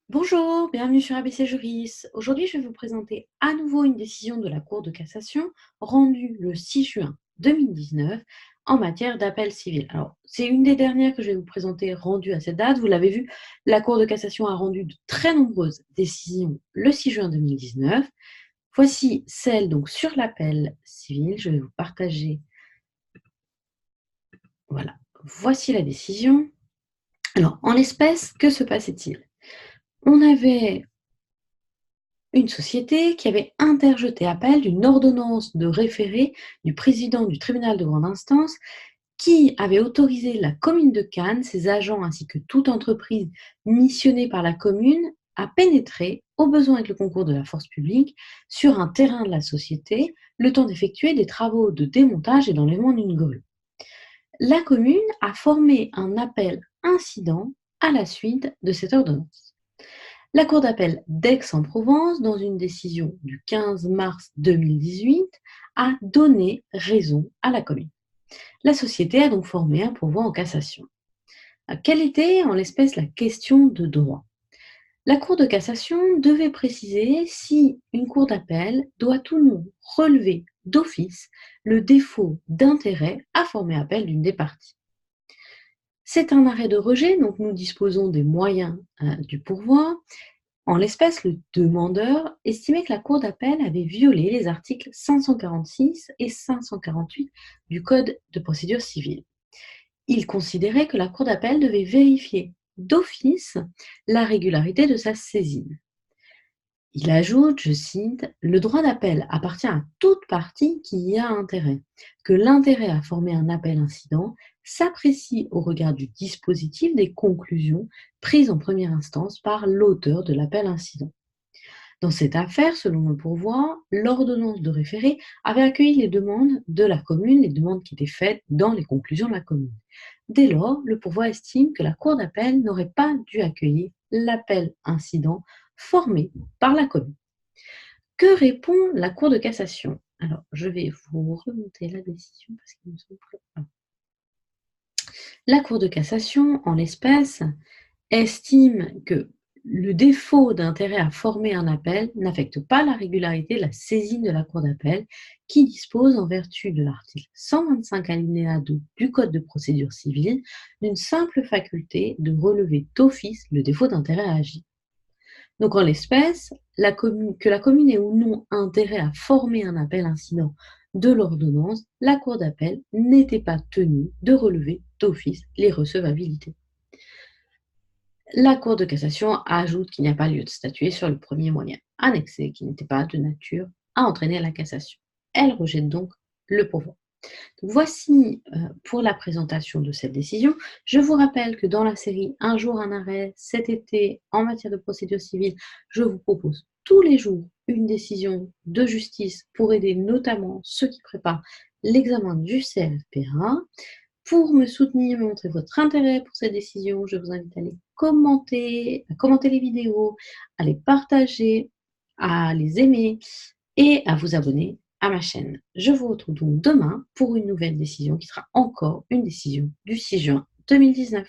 Bonjour, bienvenue sur ABC Juris. Aujourd'hui, je vais vous présenter à nouveau une décision de la Cour de cassation rendue le 6 juin 2019 en matière d'appel civil. Alors, c'est une des dernières que je vais vous présenter rendue à cette date. Vous l'avez vu, la Cour de cassation a rendu de très nombreuses décisions le 6 juin 2019. Voici celle donc sur l'appel civil. Je vais vous partager. Voilà, voici la décision. Alors, en l'espèce, que se passait-il? On avait une société qui avait interjeté appel d'une ordonnance de référé du président du tribunal de grande instance qui avait autorisé la commune de Cannes, ses agents ainsi que toute entreprise missionnée par la commune à pénétrer, au besoin avec le concours de la force publique, sur un terrain de la société, le temps d'effectuer des travaux de démontage et d'enlèvement d'une grue. La commune a formé un appel incident à la suite de cette ordonnance. La Cour d'appel d'Aix-en-Provence, dans une décision du 15 mars 2018, a donné raison à la commune. La société a donc formé un pourvoi en cassation. Quelle était en l'espèce la question de droit? La Cour de cassation devait préciser si une cour d'appel doit ou non relever d'office le défaut d'intérêt à former appel d'une des parties. C'est un arrêt de rejet, donc nous disposons des moyens du pourvoi. En l'espèce, le demandeur estimait que la Cour d'appel avait violé les articles 546 et 548 du Code de procédure civile. Il considérait que la Cour d'appel devait vérifier d'office la régularité de sa saisine. Il ajoute, je cite, « Le droit d'appel appartient à toute partie qui y a intérêt, que l'intérêt à former un appel incident s'apprécie au regard du dispositif des conclusions prises en première instance par l'auteur de l'appel incident. » Dans cette affaire, selon le pourvoi, l'ordonnance de référé avait accueilli les demandes de la commune, les demandes qui étaient faites dans les conclusions de la commune. Dès lors, le pourvoi estime que la Cour d'appel n'aurait pas dû accueillir l'appel incident formé par la commune. Que répond la Cour de cassation? Alors, je vais vous remonter la décision parce qu'il me semble que... La Cour de cassation, en l'espèce, estime que le défaut d'intérêt à former un appel n'affecte pas la régularité de la saisine de la Cour d'appel qui dispose, en vertu de l'article 125 alinéa 2 du Code de procédure civile, d'une simple faculté de relever d'office le défaut d'intérêt à agir. Donc en l'espèce, que la commune ait ou non intérêt à former un appel incident de l'ordonnance, la Cour d'appel n'était pas tenue de relever d'office l'irrecevabilité. La Cour de cassation ajoute qu'il n'y a pas lieu de statuer sur le premier moyen annexé qui n'était pas de nature à entraîner la cassation. Elle rejette donc le pourvoi. Voici pour la présentation de cette décision. Je vous rappelle que dans la série Un jour un arrêt, cet été, en matière de procédure civile, je vous propose tous les jours une décision de justice pour aider notamment ceux qui préparent l'examen du CFPA. Pour me soutenir, me montrer votre intérêt pour cette décision, je vous invite à à commenter les vidéos, à les partager, à les aimer et à vous abonner à ma chaîne. Je vous retrouve donc demain pour une nouvelle décision qui sera encore une décision du 6 juin 2019.